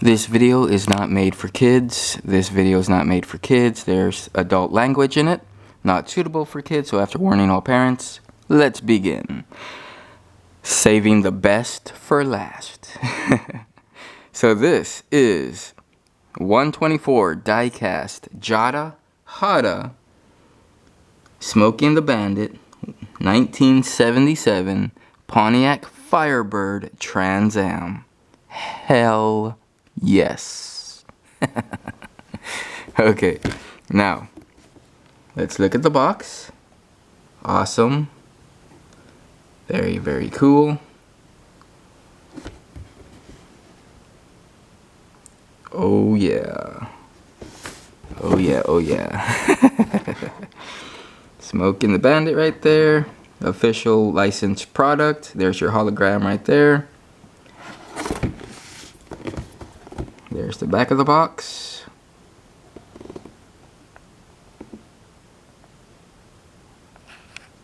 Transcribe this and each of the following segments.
This video is not made for kids. This video is not made for kids. There's adult language in it. Not suitable for kids, so after warning all parents, let's begin. Saving the best for last. So this is 124 die-cast Jada Hada Smokey and the Bandit 1977 Pontiac Firebird Trans Am. Hell yes. Okay, now let's look at the box. Awesome. Very, very cool. Oh yeah. Oh yeah, oh yeah. Smokey and the Bandit right there. Official licensed product. There's your hologram right there. There's the back of the box.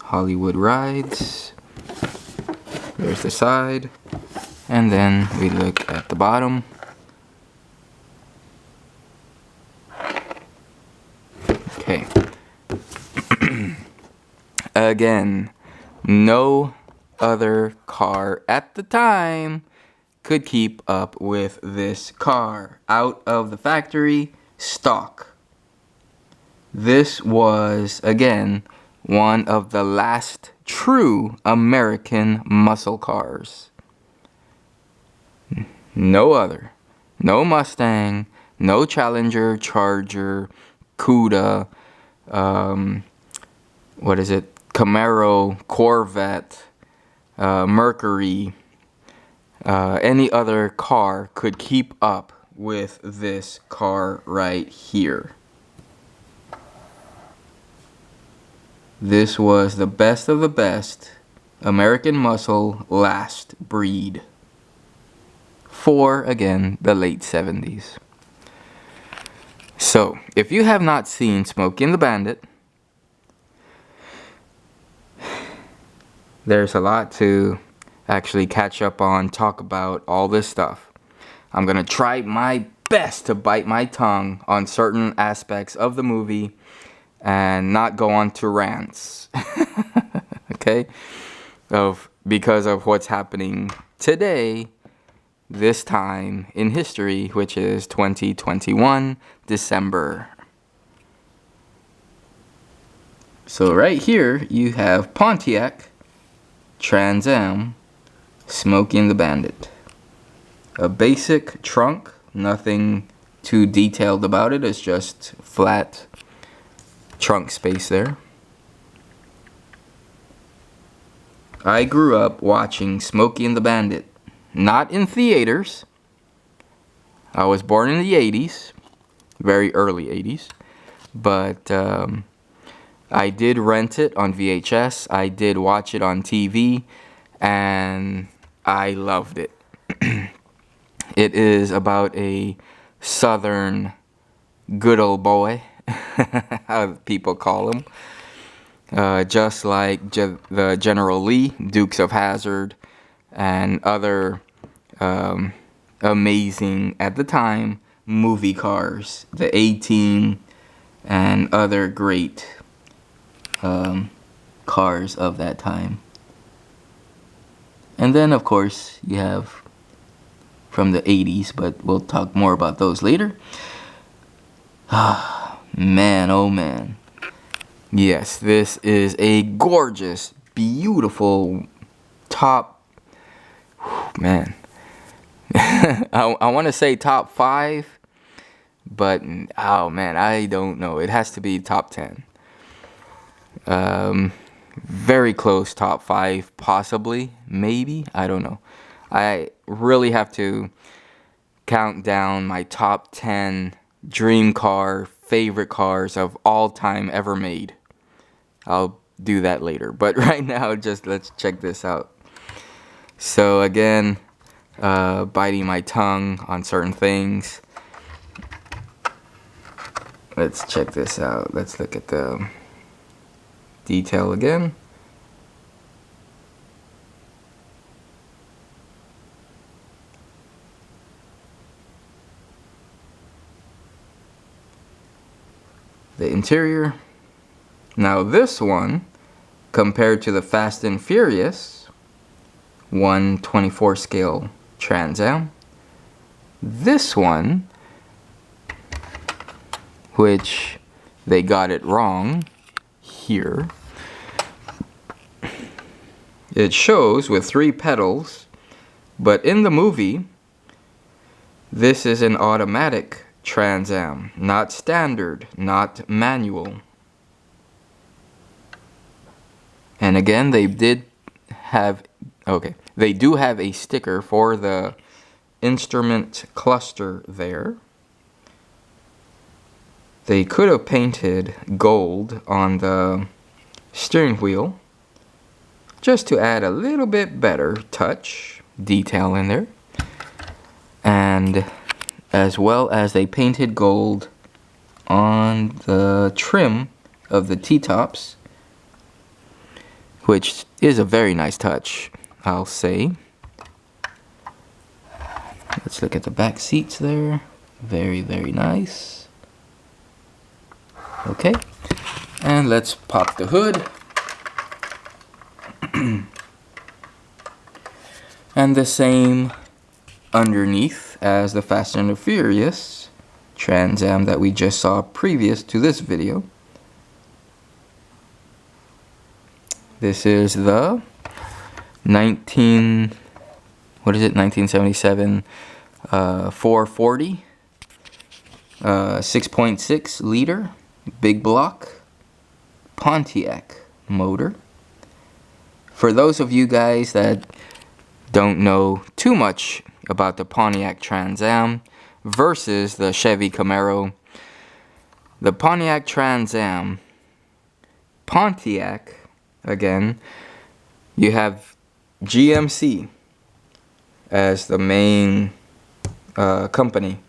Hollywood Rides. There's the side. And then we look at the bottom. Okay. Again, no other car at the time could keep up with this car. Out of the factory, stock. This was, again, one of the last true American muscle cars. No other. No Mustang, no Challenger, Charger, Cuda, what is it? Camaro, Corvette, Mercury, any other car could keep up with this car right here. This was the best of the best American muscle last breed for, again, the late 70s. So, if you have not seen Smokey and the Bandit, there's a lot to actually catch up on, talk about all this stuff. I'm going to try my best to bite my tongue on certain aspects of the movie and not go on to rants. Okay? Because of what's happening today, this time in history, which is 2021, December. So right here, you have Pontiac Trans Am Smokey and the Bandit. A basic trunk, nothing too detailed about it. It's just flat trunk space there. I grew up watching Smokey and the Bandit. Not in theaters. I was born in the 80s. Very early 80s. But I did rent it on VHS. I did watch it on TV. And I loved it. It is about a southern good old boy. How people call him. Just like the General Lee, Dukes of Hazzard, and other amazing, at the time, movie cars. The A-Team and other great cars of that time. And then, of course, you have from the 80s, but we'll talk more about those later. Man, oh man. Yes, this is a gorgeous, beautiful top, man. I want to say top 5, but oh man, I don't know. It has to be top 10. Very close top 5, possibly, maybe, I don't know. I really have to count down my top 10 dream car, favorite cars of all time ever made. I'll do that later, but right now, just let's check this out. So again, biting my tongue on certain things. Let's check this out. Let's look at the detail again. the interior. Now this one, compared to the Fast and Furious 1/24 scale Trans Am, this one, which they got it wrong here, it shows with 3 pedals, but in the movie this is an automatic Trans Am, not standard, not manual. And again, they do have a sticker for the instrument cluster there. They could have painted gold on the steering wheel just to add a little bit better touch, detail in there. And as well as they painted gold on the trim of the T-tops, which is a very nice touch, I'll say. Let's look at the back seats there. Very, very nice. Okay, and let's pop the hood. And the same underneath as the Fast and the Furious Trans Am that we just saw previous to this video. This is the 1977 440 6.6 liter big block Pontiac motor. For those of you guys that don't know too much about the Pontiac Trans Am versus the Chevy Camaro, the Pontiac Trans Am, Pontiac, again, you have GMC as the main company.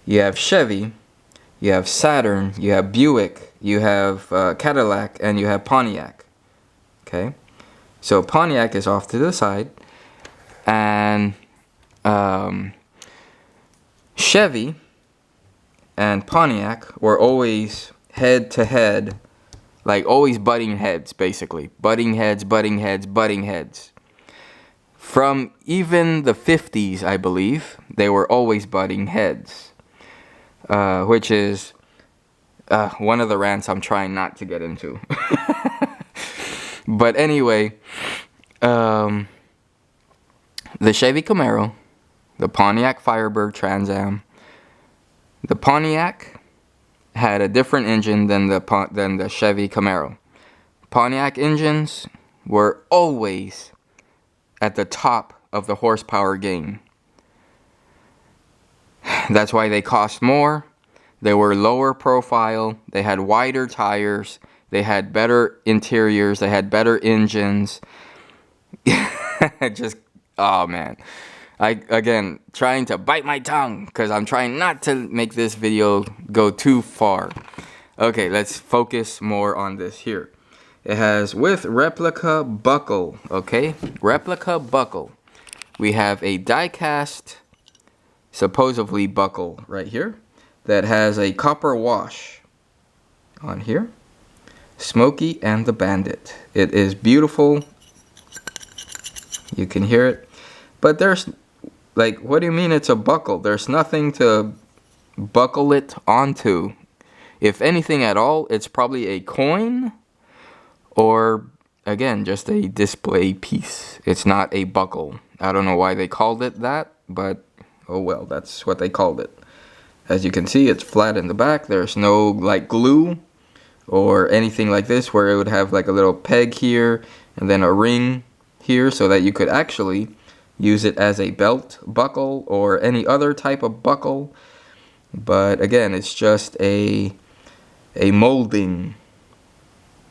You have Chevy, you have Saturn, you have Buick, you have Cadillac, and you have Pontiac. Okay, so Pontiac is off to the side, and Chevy and Pontiac were always head to head, like always butting heads, basically. Butting heads, butting heads, butting heads. From even the 50s, I believe, they were always butting heads. Which is one of the rants I'm trying not to get into. But anyway, the Chevy Camaro, the Pontiac Firebird Trans Am, the Pontiac had a different engine than the Chevy Camaro. Pontiac engines were always at the top of the horsepower game. That's why they cost more. They were lower profile. They had wider tires. They had better interiors. They had better engines. Just, oh man. Again, trying to bite my tongue because I'm trying not to make this video go too far. Okay, let's focus more on this here. It has with Replica Buckle, okay? Replica Buckle. We have a die-cast, supposedly buckle right here that has a copper wash on here. Smokey and the Bandit. It is beautiful. You can hear it. But there's, like, what do you mean it's a buckle? There's nothing to buckle it onto. If anything at all, it's probably a coin or, again, just a display piece. It's not a buckle. I don't know why they called it that, but oh well, that's what they called it. As you can see, it's flat in the back. There's no like glue or anything like this where it would have like a little peg here and then a ring here so that you could actually use it as a belt buckle or any other type of buckle. But again, it's just a molding.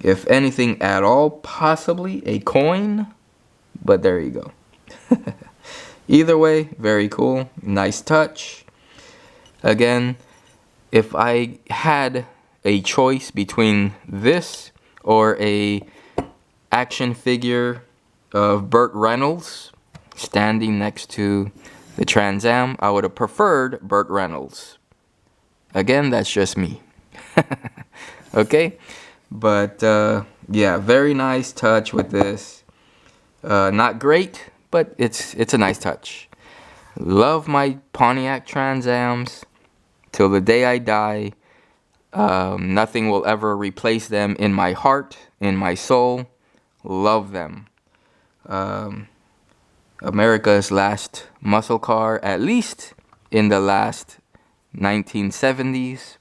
If anything at all, possibly a coin, but there you go. Either way, very cool, nice touch. Again, if I had a choice between this or a action figure of Burt Reynolds standing next to the Trans Am, I would have preferred Burt Reynolds. Again, that's just me. Okay, but yeah, very nice touch with this. Not great, but it's a nice touch. Love my Pontiac Trans Ams till the day I die. Nothing will ever replace them in my heart, in my soul. Love them. America's last muscle car, at least in the last 1970s,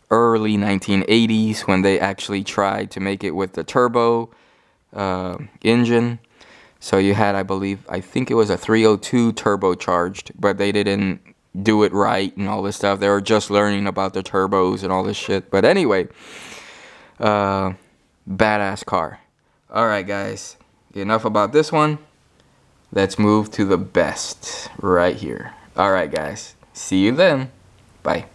early 1980s, when they actually tried to make it with the turbo engine. So you had, I think it was a 302 turbocharged, but they didn't do it right and all this stuff. They were just learning about the turbos and all this shit. But anyway, badass car. Alright guys, enough about this one. Let's move to the best right here. Alright guys, see you then. Bye.